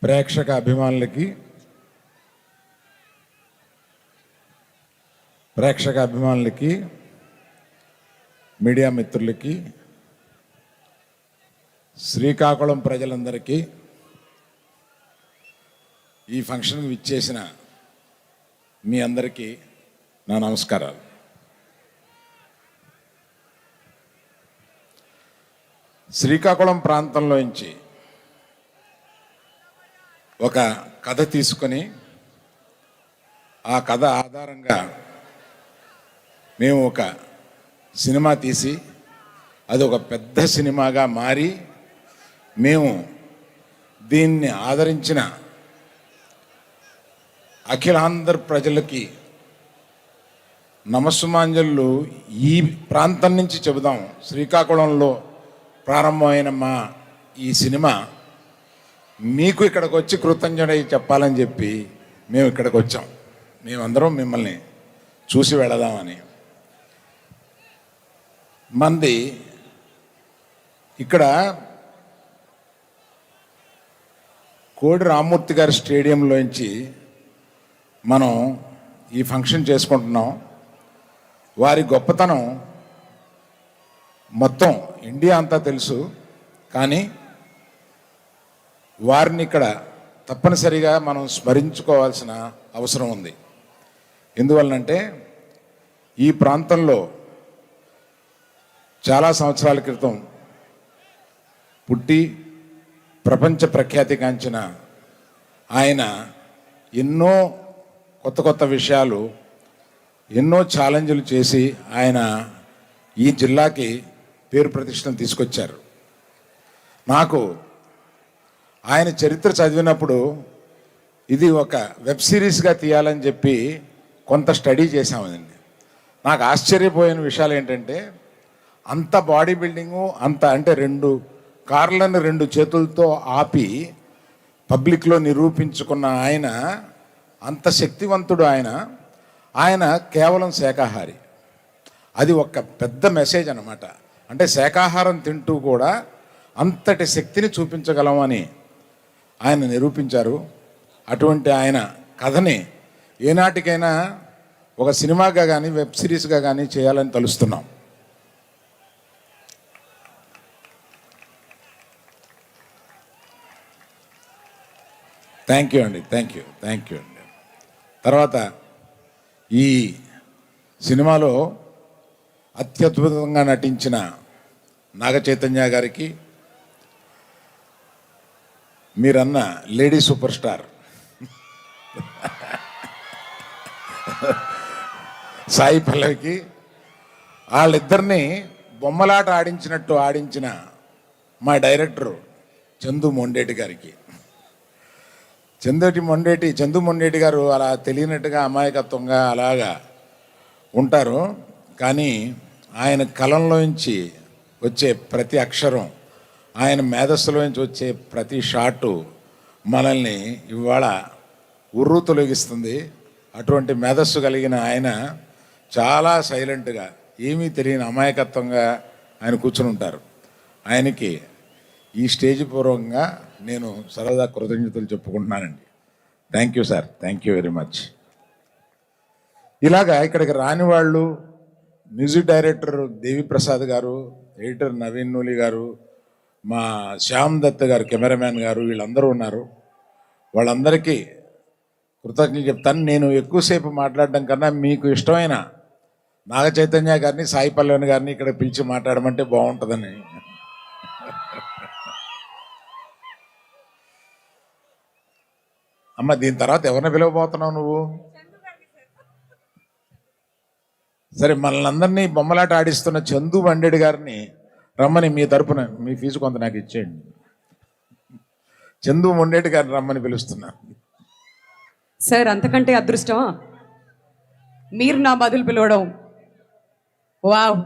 ప్రేక్షక అభిమానులకి మీడియా మిత్రులకి శ్రీకాకుళం ప్రజలందరికీ ఈ ఫంక్షన్కి విచ్చేసిన మీ అందరికీ నా నమస్కారాలు. శ్రీకాకుళం ప్రాంతంలోంచి ఒక కథ తీసుకొని ఆ కథ ఆధారంగా మేము ఒక సినిమా తీసి అది ఒక పెద్ద సినిమాగా మారి మేము దీన్ని ఆదరించిన అఖిలాంధ్ర ప్రజలకి నమస్సుమాంజలు ఈ ప్రాంతం నుంచి చెబుదాం. శ్రీకాకుళంలో ప్రారంభమైన మా ఈ సినిమా మీకు ఇక్కడికి వచ్చి కృతజ్ఞత చెప్పాలని చెప్పి మేము ఇక్కడికి వచ్చాం. మేమందరం మిమ్మల్ని చూసి వెళదామని. మంది ఇక్కడ కోడి రామ్మూర్తి గారి స్టేడియంలోంచి మనం ఈ ఫంక్షన్ చేసుకుంటున్నాం. వారి గొప్పతనం మొత్తం ఇండియా అంతా తెలుసు, కానీ వారిని ఇక్కడ తప్పనిసరిగా మనం స్మరించుకోవాల్సిన అవసరం ఉంది. ఎందువలనంటే ఈ ప్రాంతంలో చాలా సంవత్సరాల క్రితం పుట్టి ప్రపంచ ప్రఖ్యాతి గాంచిన ఆయన ఎన్నో కొత్త కొత్త విషయాలు, ఎన్నో ఛాలెంజ్లు చేసి ఆయన ఈ జిల్లాకి పేరు ప్రతిష్టను తీసుకొచ్చారు. నాకు ఆయన చరిత్ర చదివినప్పుడు ఇది ఒక వెబ్ సిరీస్గా తీయాలని చెప్పి కొంత స్టడీ చేశామండి. నాకు ఆశ్చర్యపోయిన విషయాలు ఏంటంటే అంత బాడీ బిల్డింగు, అంత అంటే 2 కార్లను 2 చేతులతో ఆపి పబ్లిక్లో నిరూపించుకున్న ఆయన, అంత శక్తివంతుడు ఆయన కేవలం శాకాహారి. అది ఒక పెద్ద మెసేజ్ అన్నమాట. అంటే శాకాహారం తింటూ కూడా అంతటి శక్తిని చూపించగలమని ఆయన నిరూపించారు. అటువంటి ఆయన కథని ఏనాటికైనా ఒక సినిమాగా కానీ వెబ్ సిరీస్గా కానీ చేయాలని తలుస్తున్నాం. థ్యాంక్ యూ అండి. తర్వాత ఈ సినిమాలో అత్యద్భుతంగా నటించిన నాగ చైతన్య గారికి, మీరన్న లేడీ సూపర్ స్టార్ సాయి పల్లవికి, వాళ్ళిద్దరినీ బొమ్మలాట ఆడించినట్టు ఆడించిన మా డైరెక్టరు చందు మొండేటి గారికి. చందు మొండేటి గారు అలా తెలియనట్టుగా అమాయకత్వంగా అలాగా ఉంటారు, కానీ ఆయన కలంలోంచి వచ్చే ప్రతి అక్షరం, ఆయన మేధస్సులోంచి వచ్చే ప్రతి షాటు మనల్ని ఇవాళ ఉర్రు తొలగిస్తుంది. అటువంటి మేధస్సు కలిగిన ఆయన చాలా సైలెంట్గా, ఏమీ తెలియని అమాయకత్వంగా ఆయన కూర్చుని ఉంటారు. ఆయనకి ఈ స్టేజ్ పూర్వకంగా నేను సరదా కృతజ్ఞతలు చెప్పుకుంటున్నానండి. Thank you sir, thank you very much. ఇలాగా ఇక్కడికి రాని వాళ్ళు మ్యూజిక్ డైరెక్టర్ దేవిప్రసాద్ గారు, ఎడిటర్ నవీన్ నూలి గారు, మా శ్యామ్ దత్ గారు కెమెరామ్యాన్ గారు, వీళ్ళందరూ ఉన్నారు. వాళ్ళందరికీ కృతజ్ఞతలు చెప్తాను. నేను ఎక్కువసేపు మాట్లాడడం కన్నా మీకు ఇష్టమైన నాగ చైతన్య గారిని, సాయి పల్లవి గారిని ఇక్కడ పిలిచి మాట్లాడమంటే బాగుంటుందని. అమ్మ, దీని తర్వాత ఎవరిని పిలవబోతున్నావు నువ్వు? సరే, మనల్ని అందరినీ బొమ్మలాట ఆడిస్తున్న చందు బండేడి గారిని రమ్మని, మీ తరపున మీ ఫీజు కొంత నాకు ఇచ్చేయండి. చందు మొండేటి గారిని రమ్మని పిలుస్తున్నా. సార్, అంతకంటే అదృష్టమా మీరు నా బదులు పిలవడం. వావ్.